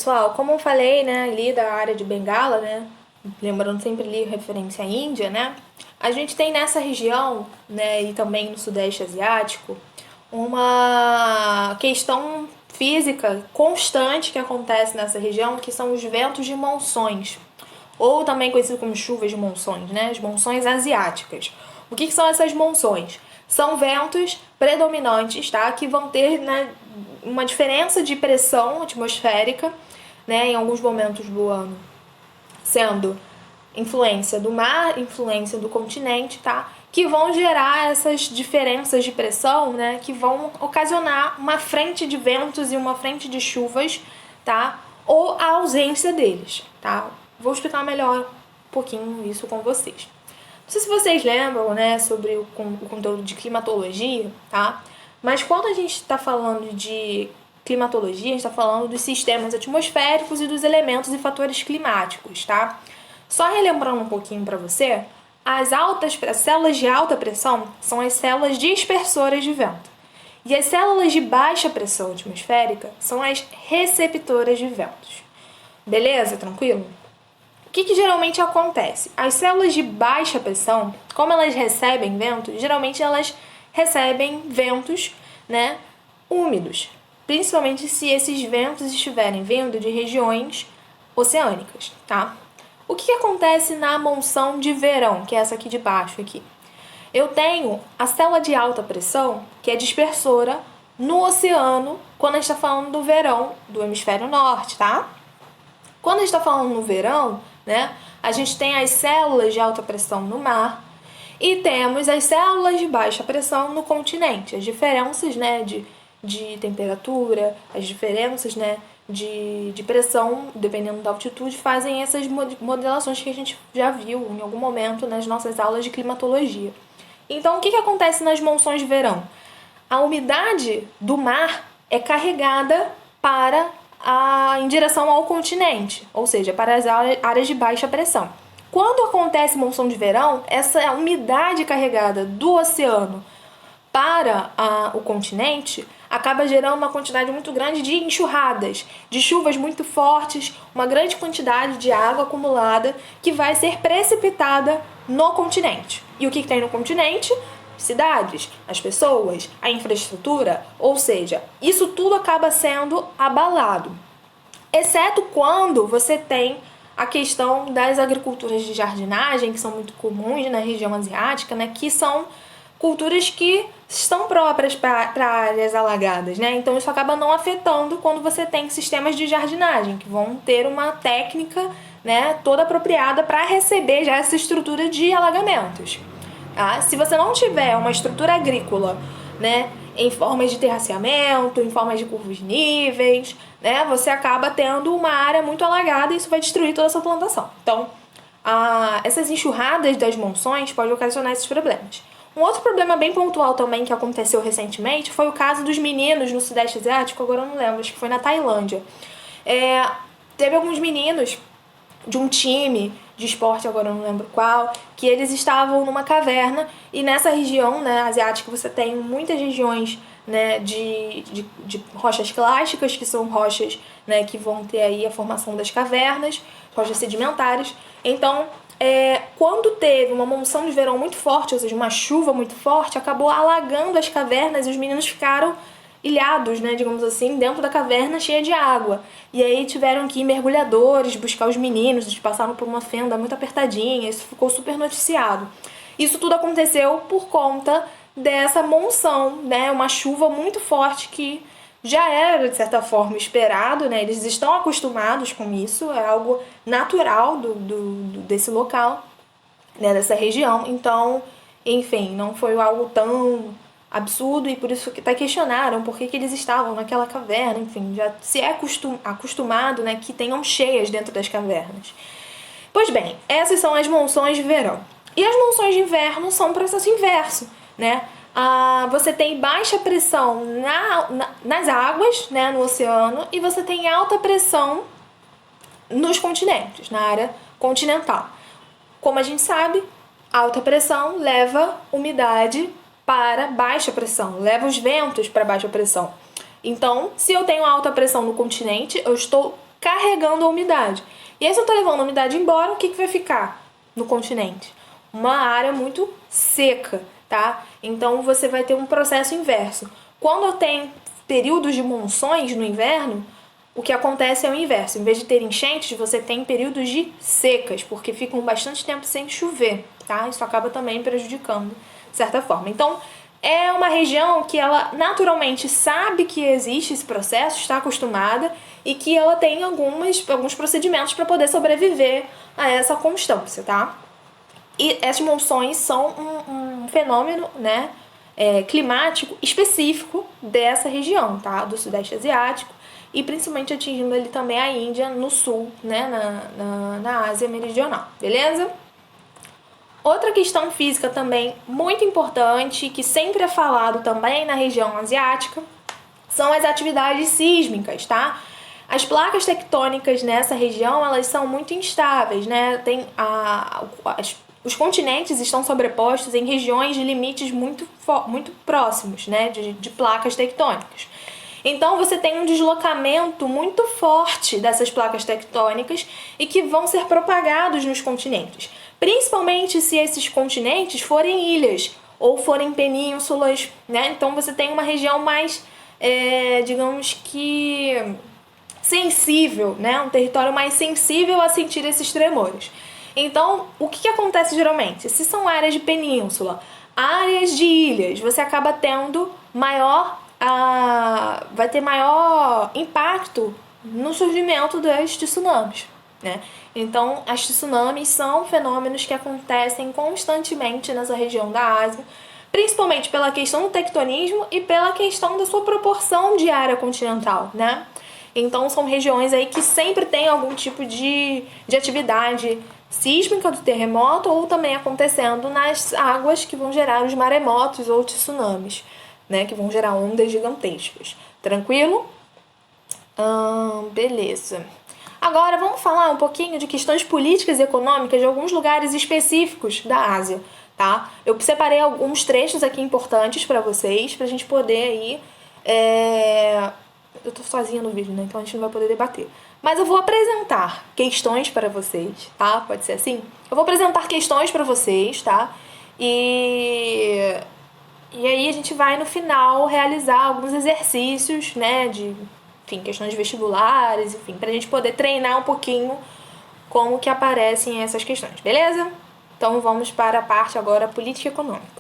Pessoal, como eu falei, né, ali da área de Bengala, né, lembrando sempre ali referência à Índia, né, a gente tem nessa região, né, e também no Sudeste Asiático, uma questão física constante que acontece nessa região, que são os ventos de monções, ou também conhecido como chuvas de monções, né, as monções asiáticas. O que são essas monções? São ventos predominantes, tá, que vão ter, né, uma diferença de pressão atmosférica, né, em alguns momentos do ano, sendo influência do mar, influência do continente, tá? Que vão gerar essas diferenças de pressão, né? Que vão ocasionar uma frente de ventos e uma frente de chuvas, tá? Ou a ausência deles, tá? Vou explicar melhor um pouquinho isso com vocês. Não sei se vocês lembram, né, sobre o conteúdo de climatologia, tá? Mas quando a gente está falando de climatologia, a gente está falando dos sistemas atmosféricos e dos elementos e fatores climáticos, tá? Só relembrando um pouquinho para você, as células de alta pressão são as células dispersoras de vento. E as células de baixa pressão atmosférica são as receptoras de ventos. Beleza? Tranquilo? O que geralmente acontece? As células de baixa pressão, como elas recebem vento, geralmente elas recebem ventos, né, úmidos, principalmente se esses ventos estiverem vindo de regiões oceânicas, tá? O que acontece na monção de verão, que é essa aqui de baixo aqui? Eu tenho a célula de alta pressão, que é dispersora no oceano, quando a gente está falando do verão do hemisfério norte, tá? Quando a gente está falando no verão, né, a gente tem as células de alta pressão no mar e temos as células de baixa pressão no continente. As diferenças, né, de temperatura, as diferenças, né, de pressão, dependendo da altitude, fazem essas modelações que a gente já viu em algum momento nas nossas aulas de climatologia. Então, o que acontece nas monções de verão? A umidade do mar é carregada em direção ao continente, ou seja, para as áreas de baixa pressão. Quando acontece monção de verão, essa umidade carregada do oceano para o continente acaba gerando uma quantidade muito grande de enxurradas, de chuvas muito fortes, uma grande quantidade de água acumulada que vai ser precipitada no continente. E o que tem no continente? Cidades, as pessoas, a infraestrutura, ou seja, isso tudo acaba sendo abalado. Exceto quando você tem a questão das agriculturas de jardinagem, que são muito comuns na região asiática, né, que são culturas que estão próprias para áreas alagadas, né? Então isso acaba não afetando quando você tem sistemas de jardinagem, que vão ter uma técnica, né, toda apropriada para receber já essa estrutura de alagamentos. Tá? Se você não tiver uma estrutura agrícola, né, em formas de terraceamento, em formas de curvos níveis, né, você acaba tendo uma área muito alagada e isso vai destruir toda a sua plantação. Então, essas enxurradas das monções podem ocasionar esses problemas. Um outro problema bem pontual também que aconteceu recentemente foi o caso dos meninos no Sudeste Asiático, agora eu não lembro, acho que foi na Tailândia. Teve alguns meninos de um time de esporte, agora eu não lembro qual, que eles estavam numa caverna e nessa região, né, asiática, você tem muitas regiões, né, de rochas clásticas, que são rochas, né, que vão ter aí a formação das cavernas, rochas sedimentares. Então, quando teve uma monção de verão muito forte, ou seja, uma chuva muito forte, acabou alagando as cavernas e os meninos ficaram ilhados, né, digamos assim, dentro da caverna cheia de água. E aí tiveram que ir mergulhadores buscar os meninos, eles passaram por uma fenda muito apertadinha, isso ficou super noticiado. Isso tudo aconteceu por conta dessa monção, né, uma chuva muito forte que já era, de certa forma, esperado, né, eles estão acostumados com isso, é algo natural desse local, né, dessa região. Então, enfim, não foi algo tão absurdo e por isso que até questionaram por que eles estavam naquela caverna, enfim, já se é acostumado, né, que tenham cheias dentro das cavernas. Pois bem, essas são as monções de verão. E as monções de inverno são um processo inverso, né? Você tem baixa pressão nas águas, né, no oceano, e você tem alta pressão nos continentes, na área continental. Como a gente sabe, alta pressão leva umidade para baixa pressão, leva os ventos para baixa pressão. Então, se eu tenho alta pressão no continente, eu estou carregando a umidade. E aí, se eu tô levando a umidade embora, o que vai ficar no continente? Uma área muito seca, tá? Então, você vai ter um processo inverso. Quando eu tenho períodos de monções no inverno, o que acontece é o inverso. Em vez de ter enchentes, você tem períodos de secas, porque ficam bastante tempo sem chover, tá? Isso acaba também prejudicando, de certa forma. Então, é uma região que ela naturalmente sabe que existe esse processo, está acostumada e que ela tem alguns procedimentos para poder sobreviver a essa constância, tá? E essas monções são um fenômeno, né, climático específico dessa região, tá? Do Sudeste Asiático e principalmente atingindo ali também a Índia no sul, né, na Ásia Meridional, beleza? Outra questão física também muito importante, que sempre é falado também na região asiática, são as atividades sísmicas, tá? As placas tectônicas nessa região, elas são muito instáveis, né? Os continentes estão sobrepostos em regiões de limites muito próximos, né? De placas tectônicas. Então, você tem um deslocamento muito forte dessas placas tectônicas e que vão ser propagados nos continentes. Principalmente se esses continentes forem ilhas ou forem penínsulas, né? Então, você tem uma região mais, digamos que, sensível, né? Um território mais sensível a sentir esses tremores. Então, o que acontece geralmente? Se são áreas de península, áreas de ilhas, você acaba tendo vai ter maior impacto no surgimento dos tsunamis, né? Então, as tsunamis são fenômenos que acontecem constantemente nessa região da Ásia, principalmente pela questão do tectonismo e pela questão da sua proporção de área continental, né? Então, são regiões aí que sempre tem algum tipo de atividade sísmica do terremoto ou também acontecendo nas águas que vão gerar os maremotos ou tsunamis, né, que vão gerar ondas gigantescas. Tranquilo? Beleza. Agora vamos falar um pouquinho de questões políticas e econômicas de alguns lugares específicos da Ásia, tá? Eu separei alguns trechos aqui importantes para vocês, pra gente poder aí... Eu tô sozinha no vídeo, né? Então a gente não vai poder debater. Mas eu vou apresentar questões para vocês, tá? Pode ser assim? Eu vou apresentar questões para vocês, tá? E aí a gente vai, no final, realizar alguns exercícios, né? Enfim, questões vestibulares, enfim, pra gente poder treinar um pouquinho como que aparecem essas questões, beleza? Então vamos para a parte agora política e econômica.